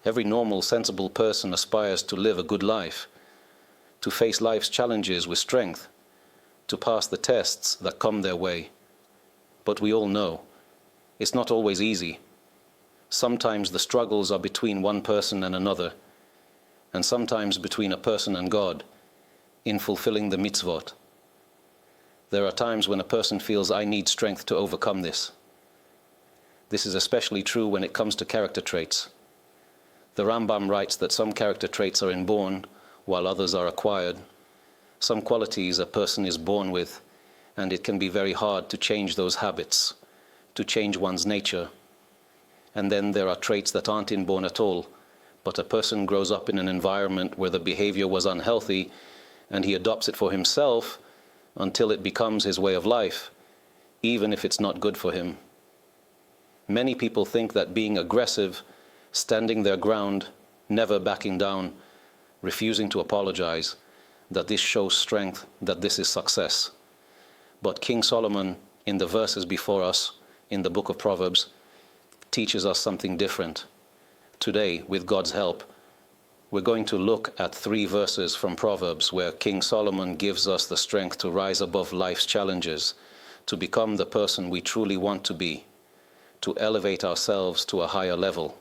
Every normal, sensible person aspires to live a good life, to face life's challenges with strength, to pass the tests that come their way. But we all know it's not always easy. Sometimes the struggles are between one person and another, and sometimes between a person and God in fulfilling the mitzvot. There are times when a person feels, I need strength to overcome this. This is especially true when it comes to character traits. The Rambam writes that some character traits are inborn, while others are acquired. Some qualities a person is born with, and it can be very hard to change those habits, to change one's nature. And then there are traits that aren't inborn at all, but a person grows up in an environment where the behavior was unhealthy, and he adopts it for himself until it becomes his way of life, even if it's not good for him. Many people think that being aggressive, standing their ground, never backing down, refusing to apologize, that this shows strength, that this is success. But King Solomon, in the verses before us, in the book of Proverbs, teaches us something different. Today, with God's help, we're going to look at 3 verses from Proverbs where King Solomon gives us the strength to rise above life's challenges, to become the person we truly want to be, to elevate ourselves to a higher level.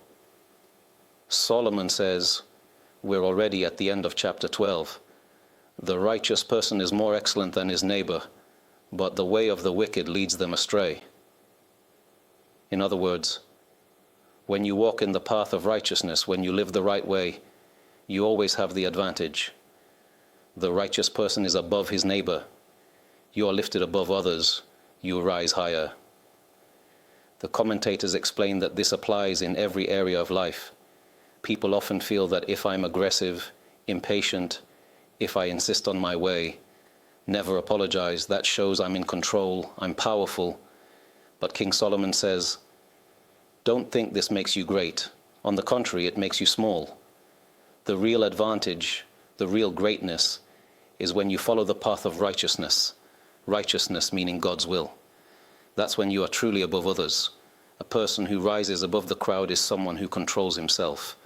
Solomon says, we're already at the end of chapter 12, the righteous person is more excellent than his neighbor, but the way of the wicked leads them astray. In other words, when you walk in the path of righteousness, when you live the right way, you always have the advantage. The righteous person is above his neighbor. You are lifted above others. You rise higher. The commentators explain that this applies in every area of life. People often feel that if I'm aggressive, impatient, if I insist on my way, never apologize, that shows I'm in control, I'm powerful. But King Solomon says, don't think this makes you great. On the contrary, it makes you small. The real advantage, the real greatness, is when you follow the path of righteousness. Righteousness meaning God's will. That's when you are truly above others. A person who rises above the crowd is someone who controls himself,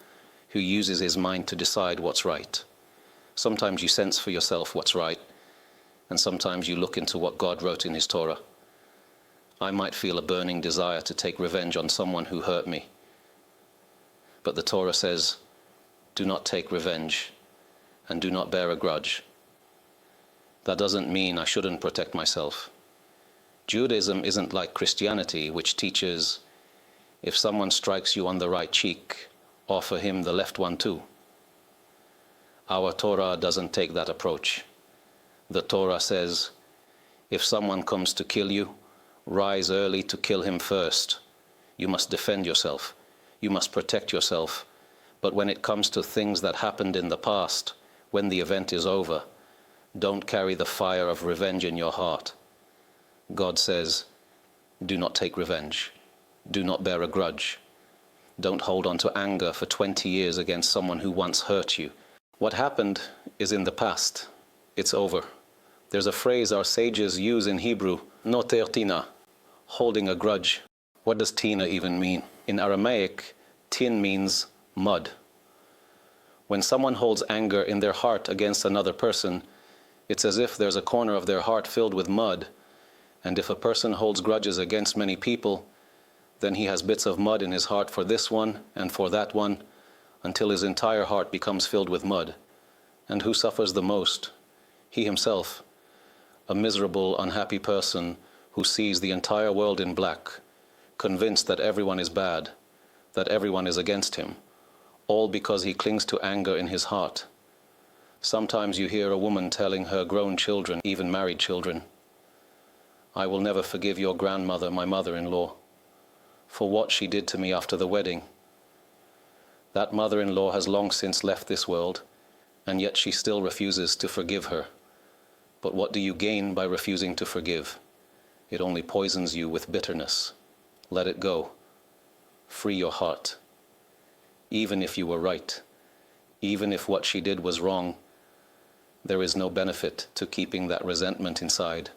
who uses his mind to decide what's right. Sometimes you sense for yourself what's right, and sometimes you look into what God wrote in his Torah. I might feel a burning desire to take revenge on someone who hurt me. But the Torah says, do not take revenge and do not bear a grudge. That doesn't mean I shouldn't protect myself. Judaism isn't like Christianity, which teaches if someone strikes you on the right cheek, offer him the left one too. Our Torah doesn't take that approach. The Torah says, if someone comes to kill you, rise early to kill him first. You must defend yourself. You must protect yourself. But when it comes to things that happened in the past, when the event is over, don't carry the fire of revenge in your heart. God says, do not take revenge. Do not bear a grudge. Don't hold on to anger for 20 years against someone who once hurt you. What happened is in the past. It's over. There's a phrase our sages use in Hebrew, noter tina, holding a grudge. What does tina even mean? In Aramaic, tin means mud. When someone holds anger in their heart against another person, it's as if there's a corner of their heart filled with mud. And if a person holds grudges against many people, then he has bits of mud in his heart for this one and for that one, until his entire heart becomes filled with mud. And who suffers the most? He himself, a miserable, unhappy person who sees the entire world in black, convinced that everyone is bad, that everyone is against him, all because he clings to anger in his heart. Sometimes you hear a woman telling her grown children, even married children, I will never forgive your grandmother, my mother-in-law, for what she did to me after the wedding. That mother-in-law has long since left this world, and yet she still refuses to forgive her. But what do you gain by refusing to forgive? It only poisons you with bitterness. Let it go. Free your heart. Even if you were right, even if what she did was wrong, there is no benefit to keeping that resentment inside.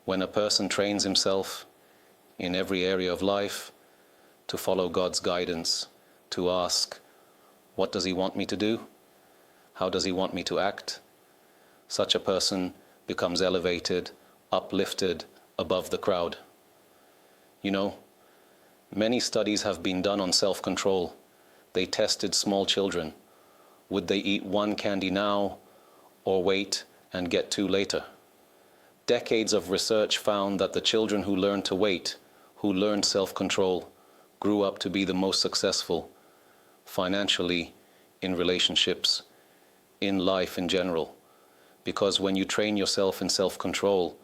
When a person trains himself in every area of life to follow God's guidance, to ask, What does he want me to do? How does he want me to act? Such a person becomes elevated, uplifted above the crowd. You know, many studies have been done on self-control. They tested small children. Would they eat one candy now or wait and get two later? Decades of research found that the children who learned to wait, who learned self-control, grew up to be the most successful financially, in relationships, in life in general. Because when you train yourself in self-control,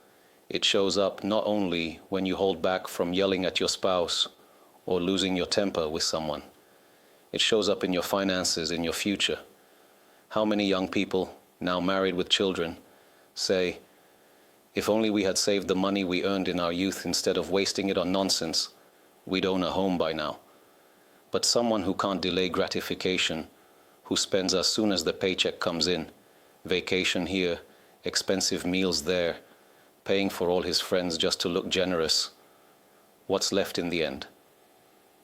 it shows up not only when you hold back from yelling at your spouse or losing your temper with someone. It shows up in your finances, in your future. How many young people, now married with children, say, if only we had saved the money we earned in our youth instead of wasting it on nonsense, we'd own a home by now. But someone who can't delay gratification, who spends as soon as the paycheck comes in, vacation here, expensive meals there, paying for all his friends just to look generous, what's left in the end?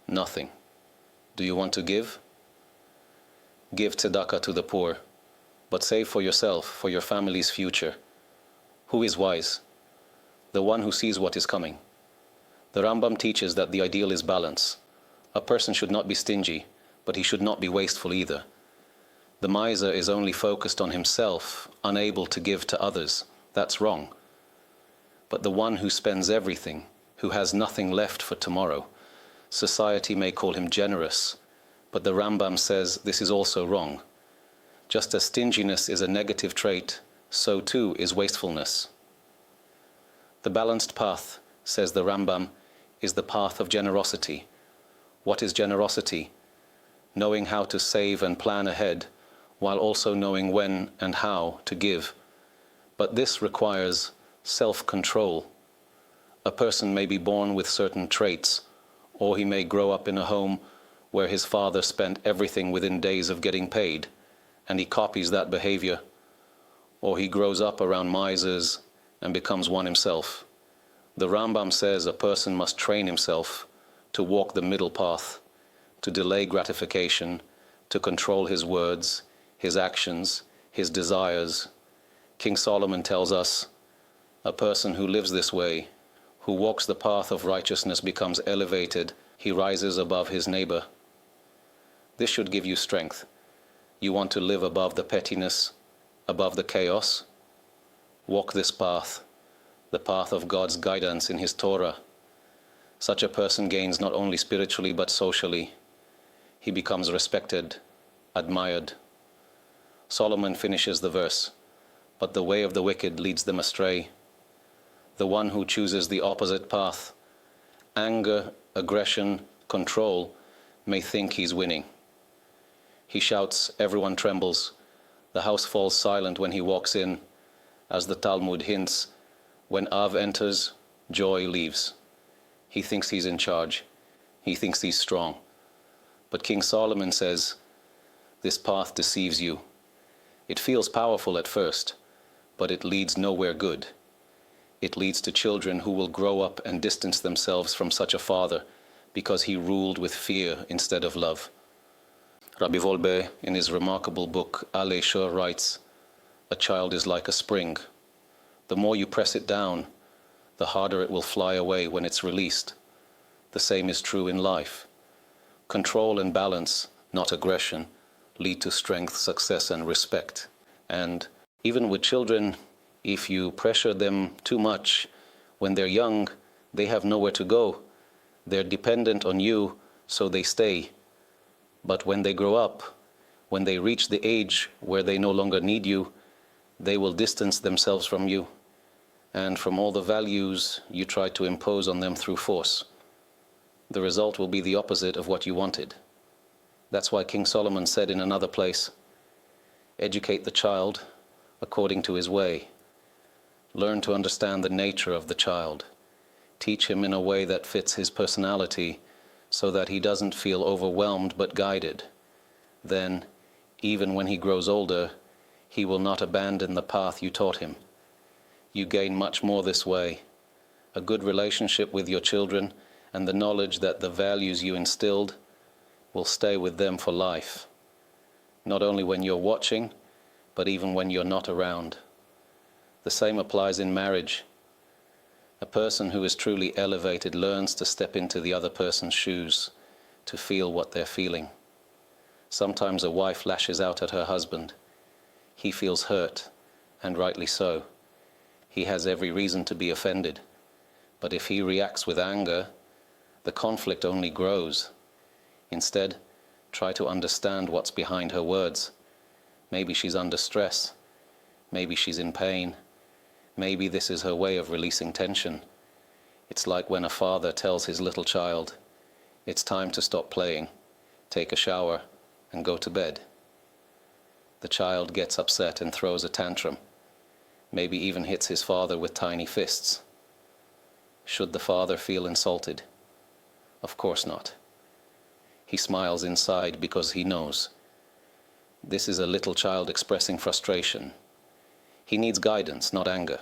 Nothing. Do you want to give? Give tzedakah to the poor, but save for yourself, for your family's future. Who is wise? The one who sees what is coming. The Rambam teaches that the ideal is balance. A person should not be stingy, but he should not be wasteful either. The miser is only focused on himself, unable to give to others. That's wrong. But the one who spends everything, who has nothing left for tomorrow, society may call him generous, but the Rambam says this is also wrong. Just as stinginess is a negative trait, so too is wastefulness. The balanced path, says the Rambam, is the path of generosity. What is generosity? Knowing how to save and plan ahead, while also knowing when and how to give. But this requires self-control. A person may be born with certain traits, or he may grow up in a home where his father spent everything within days of getting paid, and he copies that behavior. Or he grows up around misers and becomes one himself. The Rambam says a person must train himself to walk the middle path, to delay gratification, to control his words, his actions, his desires. King Solomon tells us, a person who lives this way, who walks the path of righteousness, becomes elevated, he rises above his neighbor. This should give you strength. You want to live above the pettiness, above the chaos? Walk this path, the path of God's guidance in his Torah. Such a person gains not only spiritually but socially. He becomes respected, admired. Solomon finishes the verse, but the way of the wicked leads them astray. The one who chooses the opposite path, anger, aggression, control, may think he's winning. He shouts, everyone trembles. The house falls silent when he walks in. As the Talmud hints, when Av enters, joy leaves. He thinks he's in charge. He thinks he's strong. But King Solomon says, this path deceives you. It feels powerful at first, but it leads nowhere good. It leads to children who will grow up and distance themselves from such a father because he ruled with fear instead of love. Rabbi Wolbe, in his remarkable book, Ale Shur, writes, a child is like a spring. The more you press it down, the harder it will fly away when it's released. The same is true in life. Control and balance, not aggression, lead to strength, success, and respect. And even with children, if you pressure them too much, when they're young, they have nowhere to go. They're dependent on you, so they stay. But when they grow up, when they reach the age where they no longer need you, they will distance themselves from you and from all the values you try to impose on them through force. The result will be the opposite of what you wanted. That's why King Solomon said in another place, educate the child according to his way. Learn to understand the nature of the child. Teach him in a way that fits his personality so that he doesn't feel overwhelmed but guided. Then, even when he grows older, he will not abandon the path you taught him. You gain much more this way. A good relationship with your children and the knowledge that the values you instilled will stay with them for life. not only when you're watching, but even when you're not around. The same applies in marriage. A person who is truly elevated learns to step into the other person's shoes, to feel what they're feeling. Sometimes a wife lashes out at her husband. He feels hurt, and rightly so. He has every reason to be offended. But if he reacts with anger, the conflict only grows. Instead, try to understand what's behind her words. Maybe she's under stress. Maybe she's in pain. Maybe this is her way of releasing tension. It's like when a father tells his little child, "It's time to stop playing, take a shower, and go to bed." The child gets upset and throws a tantrum, maybe even hits his father with tiny fists. Should the father feel insulted? Of course not. He smiles inside because he knows. This is a little child expressing frustration. He needs guidance, not anger.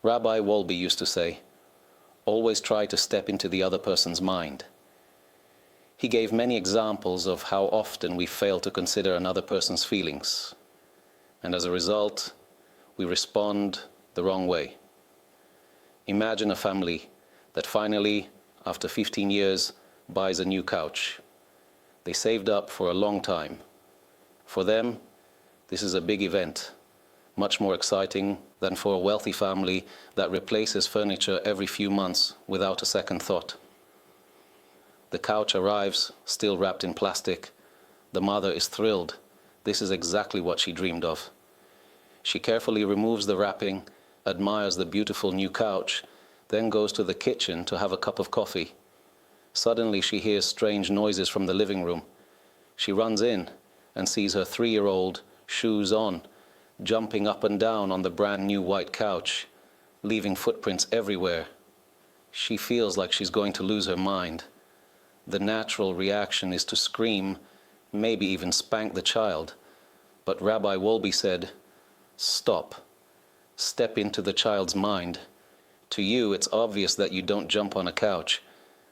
Rabbi Wolbe used to say, always try to step into the other person's mind. He gave many examples of how often we fail to consider another person's feelings, and as a result, we respond the wrong way. Imagine a family that finally, after 15 years, buys a new couch. They saved up for a long time. For them, this is a big event, much more exciting than for a wealthy family that replaces furniture every few months without a second thought. The couch arrives, still wrapped in plastic. The mother is thrilled. This is exactly what she dreamed of. She carefully removes the wrapping, admires the beautiful new couch, then goes to the kitchen to have a cup of coffee. Suddenly she hears strange noises from the living room. She runs in and sees her 3-year-old, shoes on, jumping up and down on the brand new white couch, leaving footprints everywhere. She feels like she's going to lose her mind. The natural reaction is to scream, maybe even spank the child. But Rabbi Wolbe said, stop. Step into the child's mind. To you, it's obvious that you don't jump on a couch.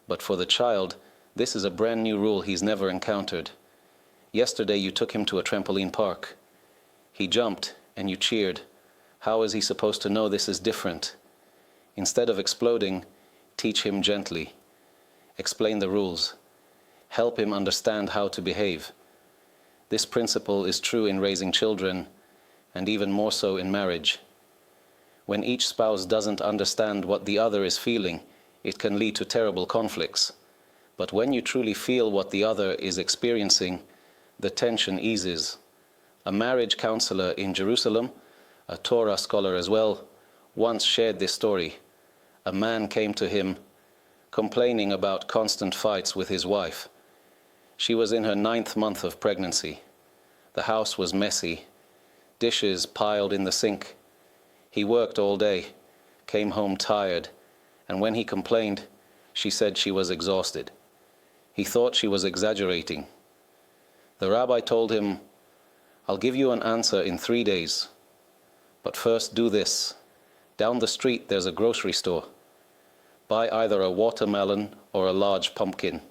But for the child, this is a brand new rule he's never encountered. Yesterday you took him to a trampoline park. He jumped and you cheered. How is he supposed to know this is different? Instead of exploding, teach him gently. Explain the rules. Help him understand how to behave. This principle is true in raising children, and even more so in marriage. When each spouse doesn't understand what the other is feeling, it can lead to terrible conflicts. But when you truly feel what the other is experiencing, the tension eases. A marriage counselor in Jerusalem, a Torah scholar as well, once shared this story. A man came to him complaining about constant fights with his wife. She was in her 9th month of pregnancy. The house was messy, dishes piled in the sink. He worked all day, came home tired, and when he complained, she said she was exhausted. He thought she was exaggerating. The rabbi told him, "I'll give you an answer in 3 days. But first do this. Down the street there's a grocery store. Buy either a watermelon or a large pumpkin.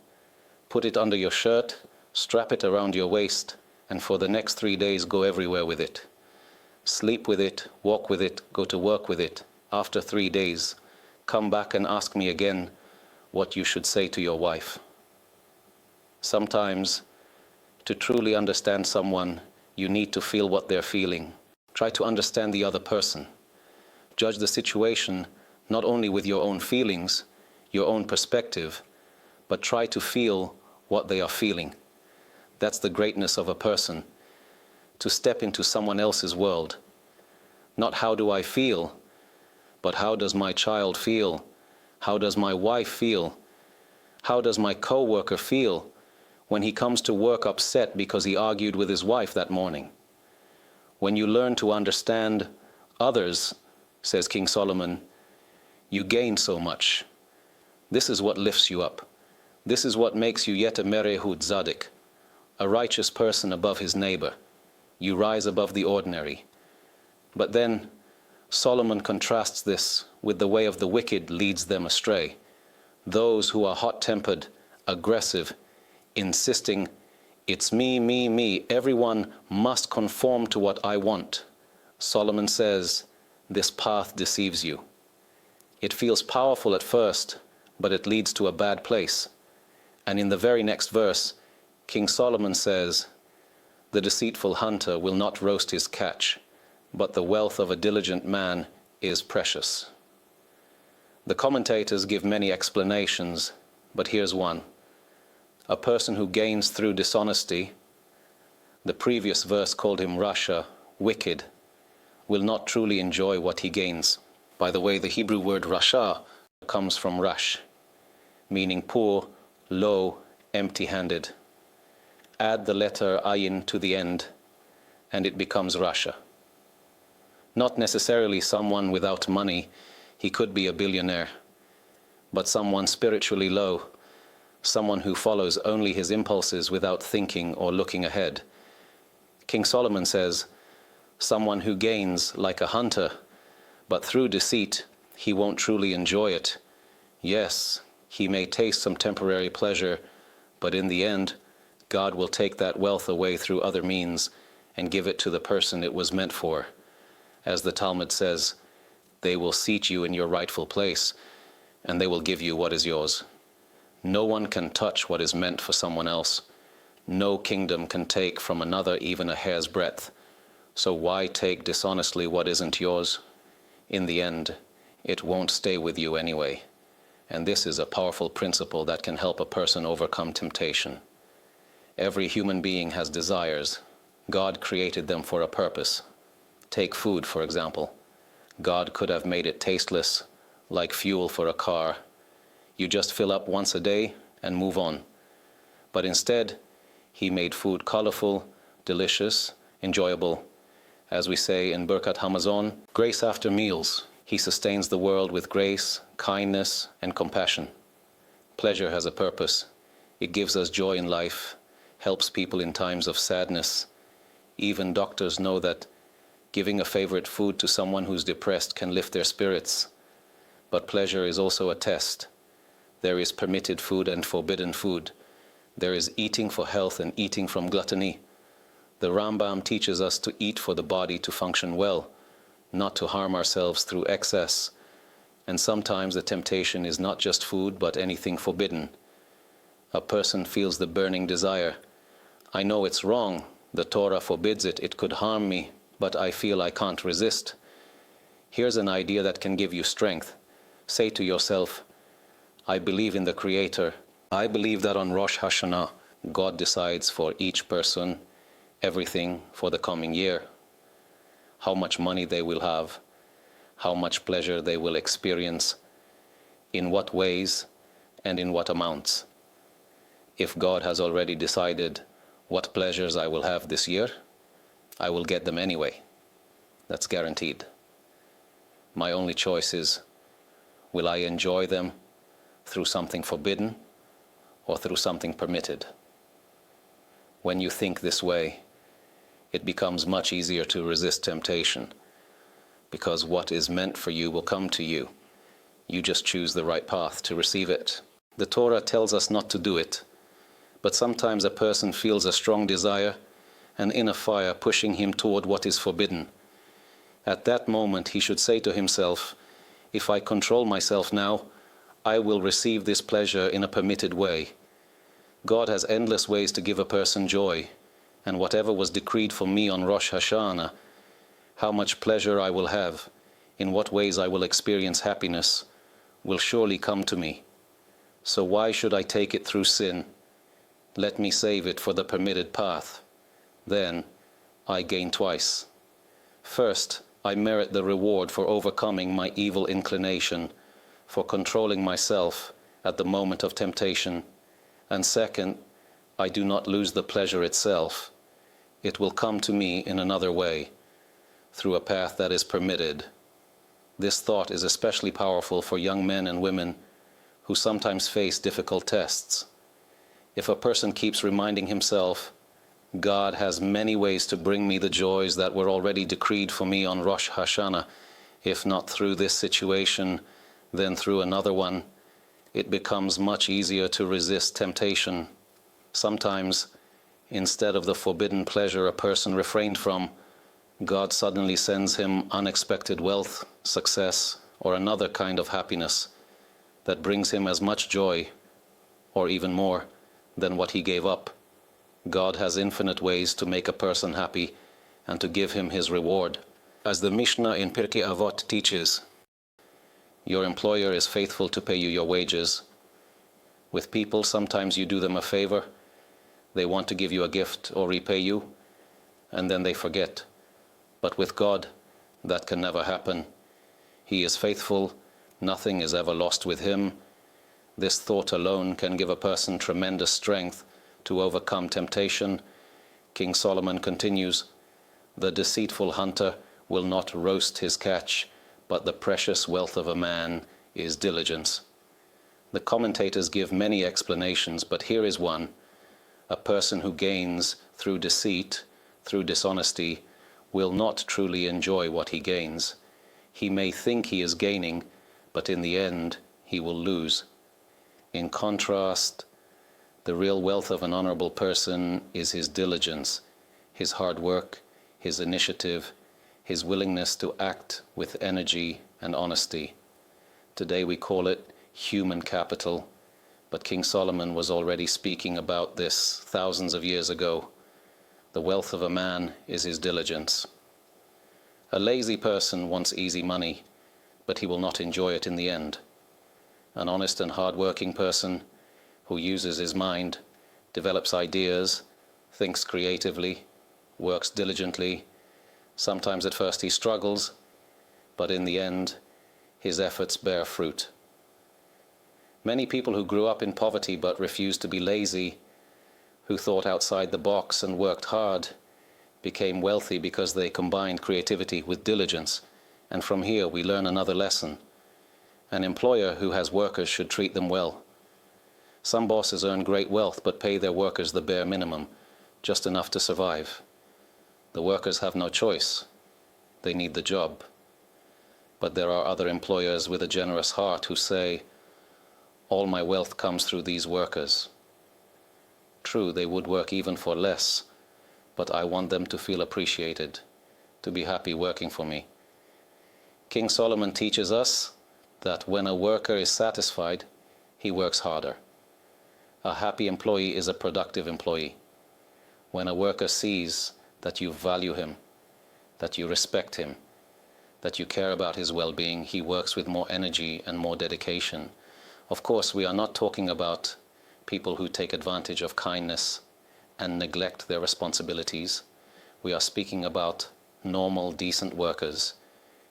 Put it under your shirt, strap it around your waist, and for the next 3 days go everywhere with it. Sleep with it, walk with it, go to work with it. After 3 days, come back and ask me again what you should say to your wife." Sometimes, to truly understand someone, you need to feel what they're feeling. Try to understand the other person. Judge the situation not only with your own feelings, your own perspective, but try to feel what they are feeling. That's the greatness of a person, to step into someone else's world. Not how do I feel, but how does my child feel? How does my wife feel? How does my co-worker feel when he comes to work upset because he argued with his wife that morning? When you learn to understand others, says King Solomon, you gain so much. This is what lifts you up. This is what makes you yet a Merehu Tzadik, a righteous person above his neighbor. You rise above the ordinary. But then Solomon contrasts this with the way of the wicked leads them astray. Those who are hot-tempered, aggressive, insisting, It's me, me, me. Everyone must conform to what I want. Solomon says, this path deceives you. It feels powerful at first, but it leads to a bad place. And in the very next verse, King Solomon says, the deceitful hunter will not roast his catch, but the wealth of a diligent man is precious. The commentators give many explanations, but here's one. A person who gains through dishonesty, the previous verse called him Rasha, wicked, will not truly enjoy what he gains. By the way, the Hebrew word Rasha comes from Rash, meaning poor, low, empty-handed. Add the letter ayin to the end, and it becomes Rasha. Not necessarily someone without money, he could be a billionaire, but someone spiritually low, someone who follows only his impulses without thinking or looking ahead. King Solomon says, someone who gains like a hunter, but through deceit, he won't truly enjoy it. Yes, he may taste some temporary pleasure, but in the end, God will take that wealth away through other means and give it to the person it was meant for. As the Talmud says, they will seat you in your rightful place, and they will give you what is yours. No one can touch what is meant for someone else. No kingdom can take from another even a hair's breadth. So why take dishonestly what isn't yours? In the end, it won't stay with you anyway. And this is a powerful principle that can help a person overcome temptation. Every human being has desires. God created them for a purpose. Take food, for example. God could have made it tasteless, like fuel for a car. You just fill up once a day and move on. But instead, he made food colorful, delicious, enjoyable. As we say in Birkat Hamazon, grace after meals. He sustains the world with grace, kindness, and compassion. Pleasure has a purpose. It gives us joy in life, helps people in times of sadness. Even doctors know that giving a favorite food to someone who's depressed can lift their spirits. But pleasure is also a test. There is permitted food and forbidden food. There is eating for health and eating from gluttony. The Rambam teaches us to eat for the body to function well, not to harm ourselves through excess. And sometimes the temptation is not just food, but anything forbidden. A person feels the burning desire. I know it's wrong. The Torah forbids it. It could harm me, but I feel I can't resist. Here's an idea that can give you strength. Say to yourself, I believe in the Creator. I believe that on Rosh Hashanah, God decides for each person everything for the coming year. How much money they will have, how much pleasure they will experience, in what ways, and in what amounts. If God has already decided what pleasures I will have this year, I will get them anyway. That's guaranteed. My only choice is, will I enjoy them through something forbidden or through something permitted? When you think this way, it becomes much easier to resist temptation, because what is meant for you will come to you. You just choose the right path to receive it. The Torah tells us not to do it, but sometimes a person feels a strong desire, an inner fire pushing him toward what is forbidden. At that moment, he should say to himself, if I control myself now, I will receive this pleasure in a permitted way. God has endless ways to give a person joy, and whatever was decreed for me on Rosh Hashanah, how much pleasure I will have, in what ways I will experience happiness, will surely come to me. So why should I take it through sin? Let me save it for the permitted path. Then I gain twice. First, I merit the reward for overcoming my evil inclination, for controlling myself at the moment of temptation. And second, I do not lose the pleasure itself. It will come to me in another way, through a path that is permitted. This thought is especially powerful for young men and women who sometimes face difficult tests. If a person keeps reminding himself, God has many ways to bring me the joys that were already decreed for me on Rosh Hashanah, if not through this situation, then through another one, it becomes much easier to resist temptation. Sometimes Instead of the forbidden pleasure a person refrained from, God suddenly sends him unexpected wealth, success, or another kind of happiness that brings him as much joy, or even more, than what he gave up. God has infinite ways to make a person happy and to give him his reward. As the Mishnah in Pirkei Avot teaches, your employer is faithful to pay you your wages. With people, sometimes you do them a favor, they want to give you a gift or repay you, and then they forget. But with God, that can never happen. He is faithful, nothing is ever lost with him. This thought alone can give a person tremendous strength to overcome temptation. King Solomon continues, the deceitful hunter will not roast his catch, but the precious wealth of a man is diligence. The commentators give many explanations, but here is one. A person who gains through deceit, through dishonesty, will not truly enjoy what he gains. He may think he is gaining, but in the end he will lose. In contrast, the real wealth of an honorable person is his diligence, his hard work, his initiative, his willingness to act with energy and honesty. Today we call it human capital, but King Solomon was already speaking about this thousands of years ago. The wealth of a man is his diligence. A lazy person wants easy money, but he will not enjoy it in the end. An honest and hard-working person who uses his mind, develops ideas, thinks creatively, works diligently. Sometimes at first he struggles, but in the end his efforts bear fruit. Many people who grew up in poverty but refused to be lazy, who thought outside the box and worked hard, became wealthy because they combined creativity with diligence. And from here we learn another lesson. An employer who has workers should treat them well. Some bosses earn great wealth but pay their workers the bare minimum, just enough to survive. The workers have no choice. They need the job. But there are other employers with a generous heart who say, all my wealth comes through these workers. True, they would work even for less, but I want them to feel appreciated, to be happy working for me. King Solomon teaches us that when a worker is satisfied, he works harder. A happy employee is a productive employee. When a worker sees that you value him, that you respect him, that you care about his well-being, he works with more energy and more dedication. Of course, we are not talking about people who take advantage of kindness and neglect their responsibilities. We are speaking about normal, decent workers.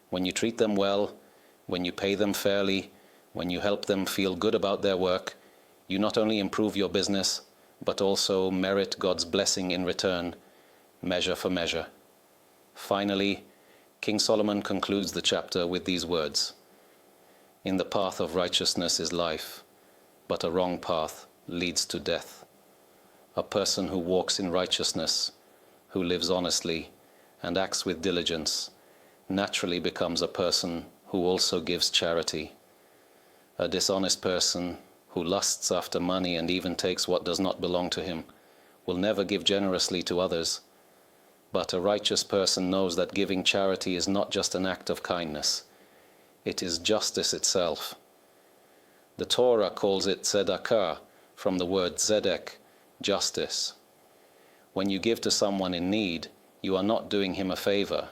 When you treat them well, when you pay them fairly, when you help them feel good about their work, you not only improve your business, but also merit God's blessing in return, measure for measure. Finally, King Solomon concludes the chapter with these words: in the path of righteousness is life, but a wrong path leads to death. A person who walks in righteousness, who lives honestly, and acts with diligence, naturally becomes a person who also gives charity. A dishonest person who lusts after money and even takes what does not belong to him will never give generously to others. But a righteous person knows that giving charity is not just an act of kindness. It is justice itself. The Torah calls it tzedakah, from the word tzedek, justice. When you give to someone in need, you are not doing him a favor.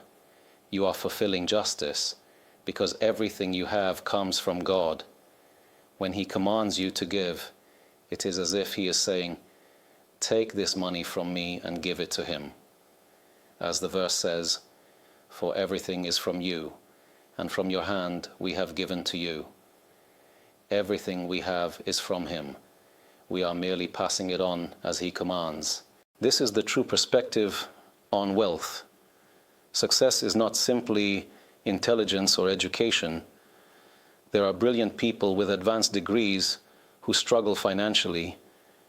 You are fulfilling justice, because everything you have comes from God. When he commands you to give, it is as if he is saying, take this money from me and give it to him. As the verse says, for everything is from you, and from your hand we have given to you. Everything we have is from him. We are merely passing it on as he commands. This is the true perspective on wealth. Success is not simply intelligence or education. There are brilliant people with advanced degrees who struggle financially,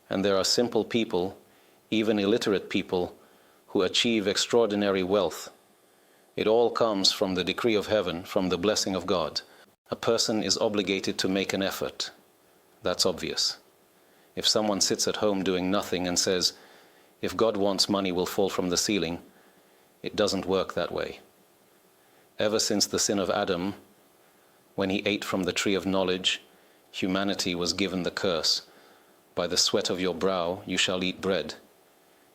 and there are simple people, even illiterate people, who achieve extraordinary wealth. It all comes from the decree of heaven, from the blessing of God. A person is obligated to make an effort. That's obvious. If someone sits at home doing nothing and says, If God wants money will fall from the ceiling, it doesn't work that way. Ever since the sin of Adam, when he ate from the tree of knowledge, humanity was given the curse, by the sweat of your brow you shall eat bread.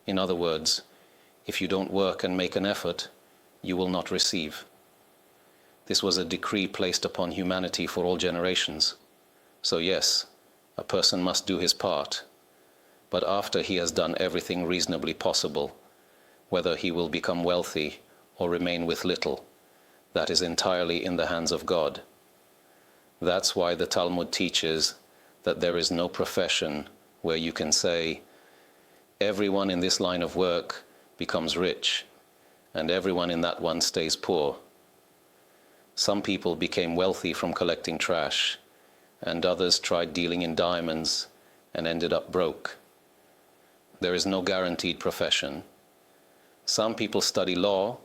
In other words, if you don't work and make an effort, you will not receive. This was a decree placed upon humanity for all generations. So yes, a person must do his part, but after he has done everything reasonably possible, whether he will become wealthy or remain with little, that is entirely in the hands of God. That's why the Talmud teaches that there is no profession where you can say, everyone in this line of work becomes rich, and everyone in that one stays poor. Some people became wealthy from collecting trash, and others tried dealing in diamonds and ended up broke. There is no guaranteed profession. Some people study law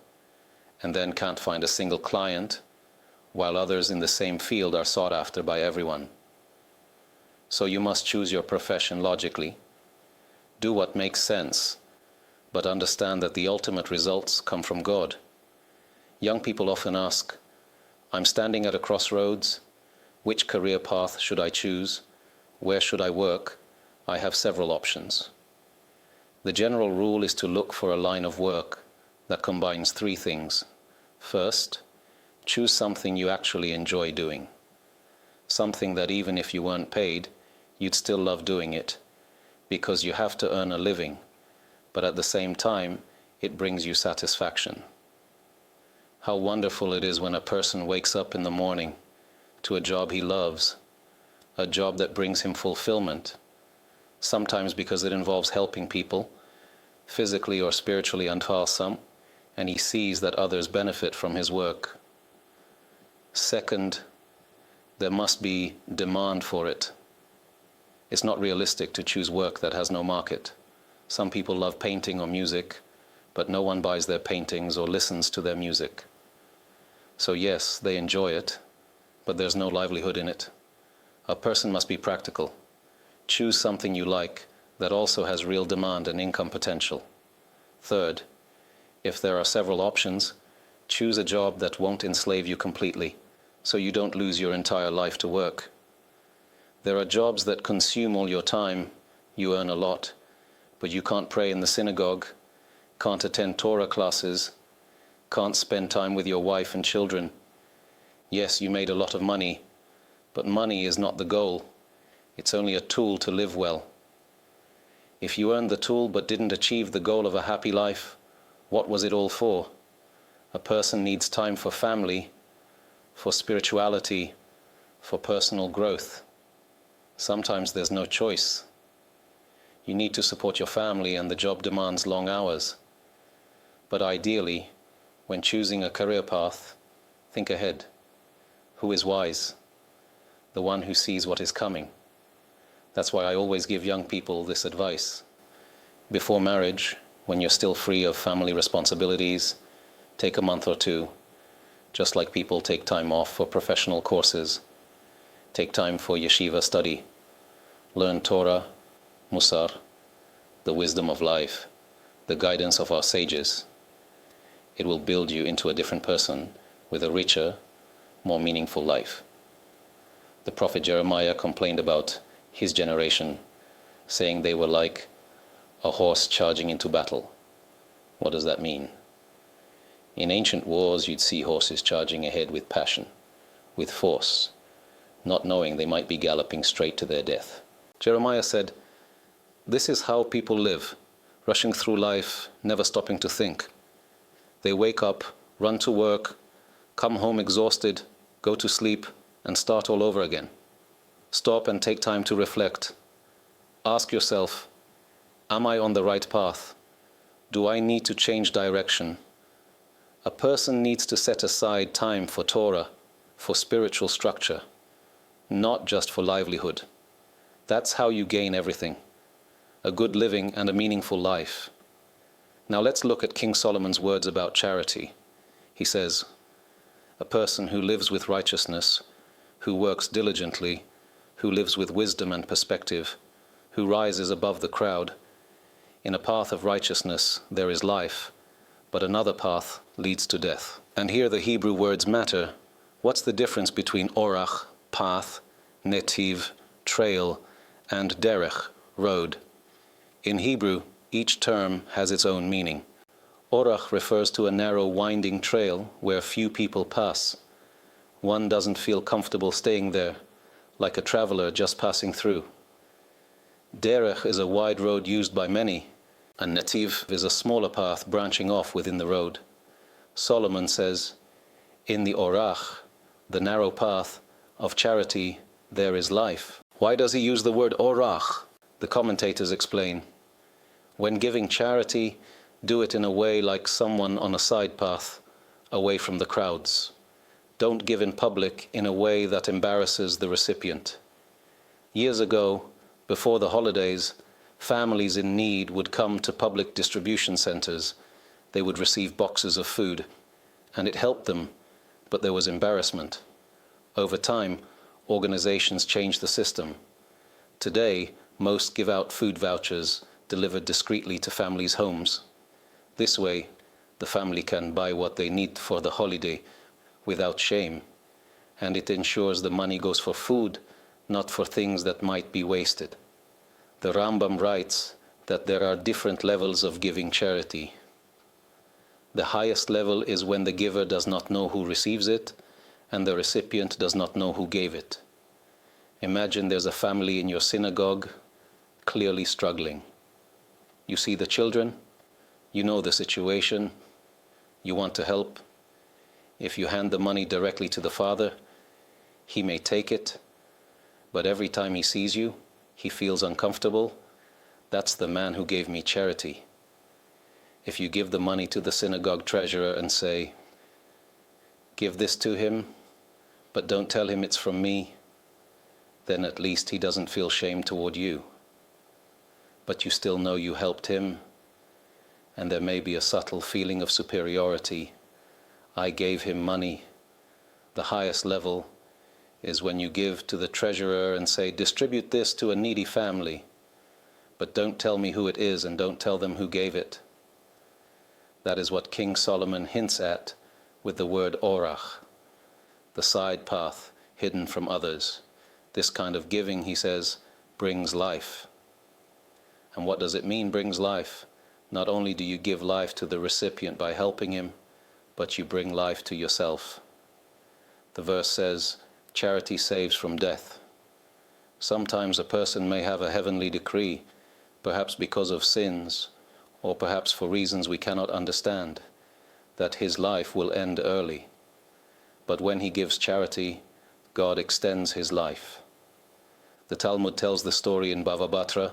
and then can't find a single client, while others in the same field are sought after by everyone. So you must choose your profession logically. Do what makes sense, but understand that the ultimate results come from God. Young people often ask, I'm standing at a crossroads. Which career path should I choose? Where should I work? I have several options. The general rule is to look for a line of work that combines three things. First, choose something you actually enjoy doing. Something that even if you weren't paid, you'd still love doing it, because you have to earn a living, but at the same time, it brings you satisfaction. How wonderful it is when a person wakes up in the morning to a job he loves, a job that brings him fulfillment, sometimes because it involves helping people, physically or spiritually unwholesome, and he sees that others benefit from his work. Second, there must be demand for it. It's not realistic to choose work that has no market. Some people love painting or music, but no one buys their paintings or listens to their music. So yes, they enjoy it, but there's no livelihood in it. A person must be practical. Choose something you like that also has real demand and income potential. Third, if there are several options, choose a job that won't enslave you completely, so you don't lose your entire life to work. There are jobs that consume all your time. You earn a lot, but you can't pray in the synagogue, can't attend Torah classes, can't spend time with your wife and children. Yes, you made a lot of money, but money is not the goal. It's only a tool to live well. If you earned the tool but didn't achieve the goal of a happy life, what was it all for? A person needs time for family, for spirituality, for personal growth. Sometimes there's no choice. You need to support your family and the job demands long hours. But ideally, when choosing a career path, think ahead. Who is wise? The one who sees what is coming. That's why I always give young people this advice. Before marriage, when you're still free of family responsibilities, take a month or two, just like people take time off for professional courses. Take time for yeshiva study. Learn Torah, Musar, the wisdom of life, the guidance of our sages. It will build you into a different person with a richer, more meaningful life. The prophet Jeremiah complained about his generation, saying they were like a horse charging into battle. What does that mean? In ancient wars, you'd see horses charging ahead with passion, with force, not knowing they might be galloping straight to their death. Jeremiah said, "This is how people live, rushing through life, never stopping to think. They wake up, run to work, come home exhausted, go to sleep, and start all over again. Stop and take time to reflect. Ask yourself, am I on the right path? Do I need to change direction?" A person needs to set aside time for Torah, for spiritual structure, not just for livelihood. That's how you gain everything, a good living and a meaningful life. Now let's look at King Solomon's words about charity. He says, "A person who lives with righteousness, who works diligently, who lives with wisdom and perspective, who rises above the crowd, In a path of righteousness there is life, but another path leads to death. And here the Hebrew words matter. What's the difference between orach, path, netiv, trail, and derech, road? In Hebrew, each term has its own meaning. Orach refers to a narrow winding trail where few people pass. One doesn't feel comfortable staying there, like a traveler just passing through. Derech is a wide road used by many, and netiv is a smaller path branching off within the road. Solomon says, in the orach, the narrow path of charity, there is life. Why does he use the word orach? The commentators explain, when giving charity, do it in a way like someone on a side path, away from the crowds. Don't give in public in a way that embarrasses the recipient. Years ago, before the holidays, families in need would come to public distribution centers. They would receive boxes of food, and it helped them, but there was embarrassment. Over time, organizations changed the system. Today, most give out food vouchers delivered discreetly to families' homes. This way, the family can buy what they need for the holiday without shame, and it ensures the money goes for food, not for things that might be wasted. The Rambam writes that there are different levels of giving charity. The highest level is when the giver does not know who receives it, and the recipient does not know who gave it. Imagine there's a family in your synagogue clearly struggling. You see the children, you know the situation, you want to help. If you hand the money directly to the father, he may take it, but every time he sees you, he feels uncomfortable. That's the man who gave me charity. If you give the money to the synagogue treasurer and say, give this to him, but don't tell him it's from me, then at least he doesn't feel shame toward you. But you still know you helped him, and there may be a subtle feeling of superiority. I gave him money. The highest level is when you give to the treasurer and say, distribute this to a needy family, but don't tell me who it is and don't tell them who gave it. That is what King Solomon hints at with the word orach, the side path hidden from others. This kind of giving, he says, brings life. And what does it mean, brings life? Not only do you give life to the recipient by helping him, but you bring life to yourself. The verse says, charity saves from death. Sometimes a person may have a heavenly decree, perhaps because of sins, or perhaps for reasons we cannot understand, that his life will end early. But when he gives charity, God extends his life. The Talmud tells the story in Bava Batra,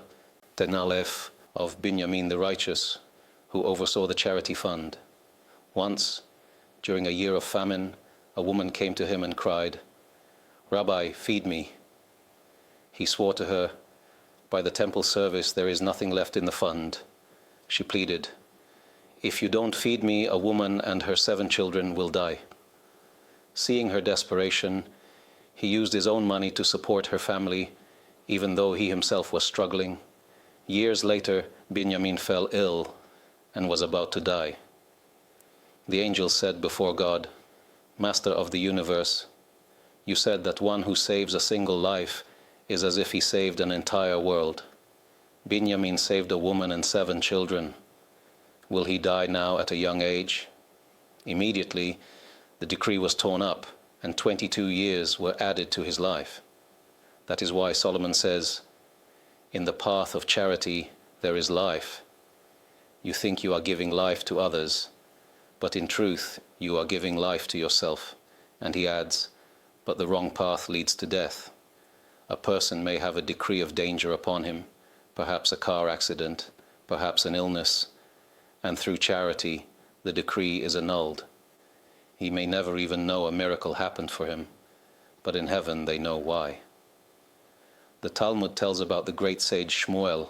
Ten Aleph, of Binyamin the righteous, who oversaw the charity fund. Once, during a year of famine, a woman came to him and cried, Rabbi, feed me. He swore to her, by the temple service there is nothing left in the fund. She pleaded, if you don't feed me, a woman and her 7 children will die. Seeing her desperation, he used his own money to support her family, even though he himself was struggling. Years later, Binyamin fell ill and was about to die. The angel said before God, Master of the universe, you said that one who saves a single life is as if he saved an entire world. Binyamin saved a woman and 7 children. Will he die now at a young age? Immediately, the decree was torn up, and 22 years were added to his life. That is why Solomon says, in the path of charity there is life. You think you are giving life to others, but in truth you are giving life to yourself. And he adds, but the wrong path leads to death. A person may have a decree of danger upon him, perhaps a car accident, perhaps an illness, and through charity the decree is annulled. He may never even know a miracle happened for him, but in heaven they know why. The Talmud tells about the great sage Shmuel,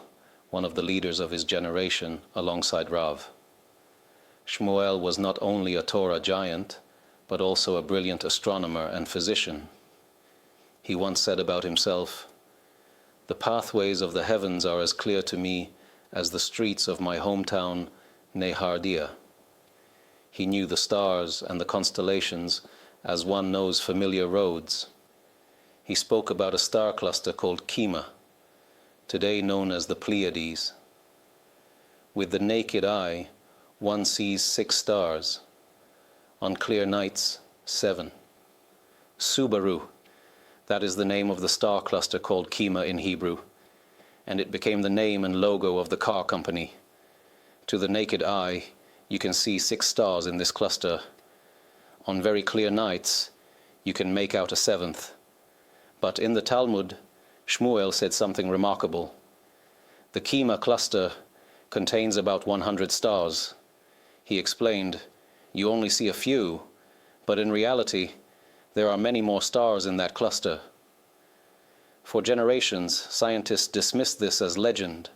one of the leaders of his generation, alongside Rav. Shmuel was not only a Torah giant, but also a brilliant astronomer and physician. He once said about himself, the pathways of the heavens are as clear to me as the streets of my hometown Nehardia. He knew the stars and the constellations as one knows familiar roads. He spoke about a star cluster called Kima, today known as the Pleiades. With the naked eye, one sees 6 stars. On clear nights, 7. Subaru, that is the name of the star cluster called Kima in Hebrew, and it became the name and logo of the car company. To the naked eye, you can see 6 stars in this cluster. On very clear nights, you can make out a 7th. But in the Talmud, Shmuel said something remarkable. The Kima cluster contains about 100 stars. He explained, you only see a few, but in reality, there are many more stars in that cluster. For generations, scientists dismissed this as legend.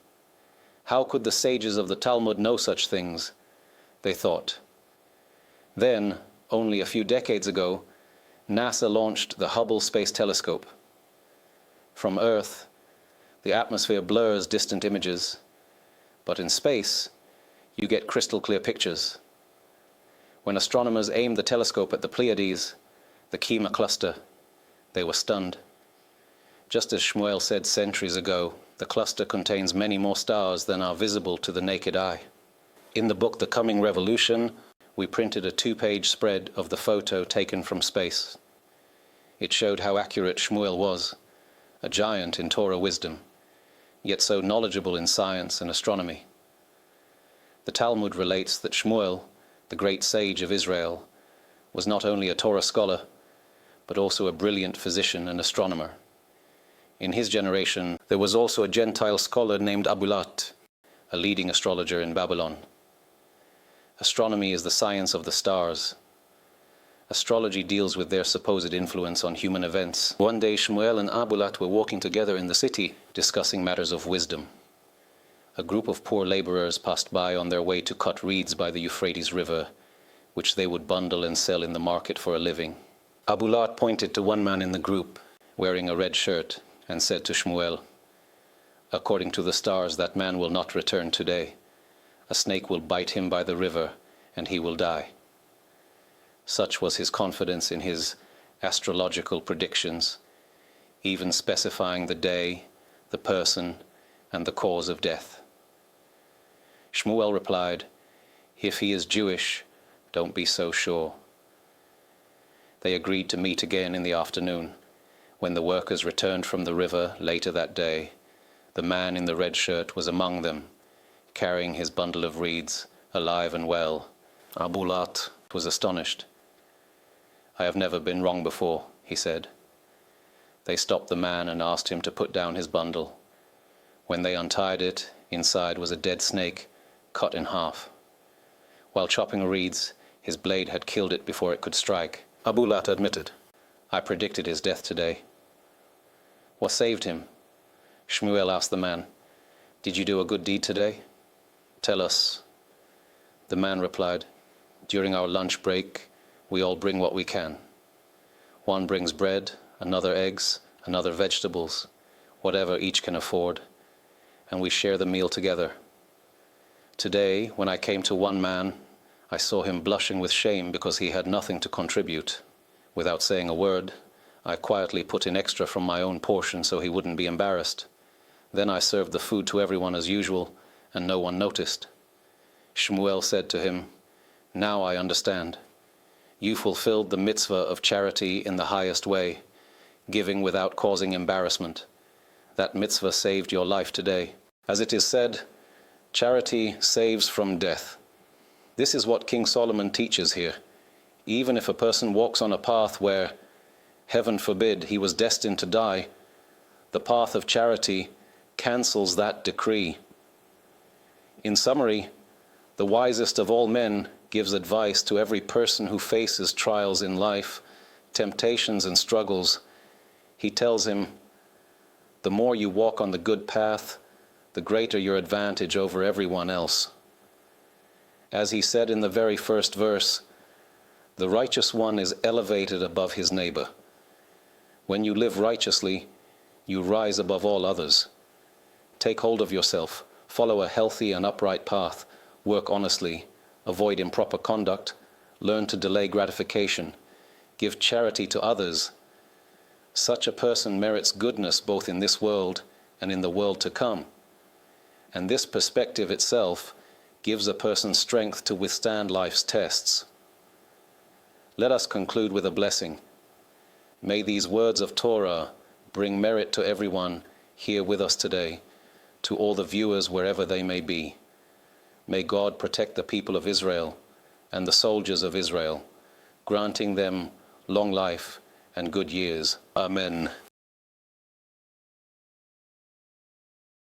How could the sages of the Talmud know such things? They thought. Then, only a few decades ago, NASA launched the Hubble Space Telescope. From Earth, the atmosphere blurs distant images, but in space, you get crystal clear pictures. When astronomers aimed the telescope at the Pleiades, the Kima cluster, they were stunned. Just as Shmuel said centuries ago, the cluster contains many more stars than are visible to the naked eye. In the book The Coming Revolution, we printed a 2-page spread of the photo taken from space. It showed how accurate Shmuel was, a giant in Torah wisdom, yet so knowledgeable in science and astronomy. The Talmud relates that Shmuel, the great sage of Israel, was not only a Torah scholar, but also a brilliant physician and astronomer. In his generation, there was also a Gentile scholar named Abulat, a leading astrologer in Babylon. Astronomy is the science of the stars. Astrology deals with their supposed influence on human events. One day, Shmuel and Abulat were walking together in the city, discussing matters of wisdom. A group of poor laborers passed by on their way to cut reeds by the Euphrates River, which they would bundle and sell in the market for a living. Abulat pointed to one man in the group, wearing a red shirt, and said to Shmuel, "According to the stars, that man will not return today. A snake will bite him by the river, and he will die." Such was his confidence in his astrological predictions, even specifying the day, the person, and the cause of death. Shmuel replied, "If he is Jewish, don't be so sure." They agreed to meet again in the afternoon. When the workers returned from the river later that day, the man in the red shirt was among them, carrying his bundle of reeds, alive and well. Abulat was astonished. "I have never been wrong before," he said. They stopped the man and asked him to put down his bundle. When they untied it, inside was a dead snake, cut in half. While chopping reeds, his blade had killed it before it could strike. Abulat admitted, "I predicted his death today." "What saved him?" Shmuel asked the man. "Did you do a good deed today?" "Tell us." The man replied, "During our lunch break, we all bring what we can. One brings bread, another eggs, another vegetables, whatever each can afford, and we share the meal together. Today, when I came to one man, I saw him blushing with shame because he had nothing to contribute. Without saying a word, I quietly put in extra from my own portion so he wouldn't be embarrassed. Then I served the food to everyone as usual, and no one noticed." Shmuel said to him, "Now I understand. You fulfilled the mitzvah of charity in the highest way, giving without causing embarrassment. That mitzvah saved your life today. As it is said, charity saves from death. This is what King Solomon teaches here. Even if a person walks on a path where, heaven forbid, he was destined to die, the path of charity cancels that decree. In summary, the wisest of all men gives advice to every person who faces trials in life, temptations and struggles. He tells him, the more you walk on the good path, the greater your advantage over everyone else. As he said in the very first verse, the righteous one is elevated above his neighbor. When you live righteously, you rise above all others. Take hold of yourself, follow a healthy and upright path, work honestly, avoid improper conduct, learn to delay gratification, give charity to others, such a person merits goodness both in this world and in the world to come. And this perspective itself gives a person strength to withstand life's tests. Let us conclude with a blessing. May these words of Torah bring merit to everyone here with us today, to all the viewers wherever they may be. May God protect the people of Israel and the soldiers of Israel, granting them long life and good years. Amen.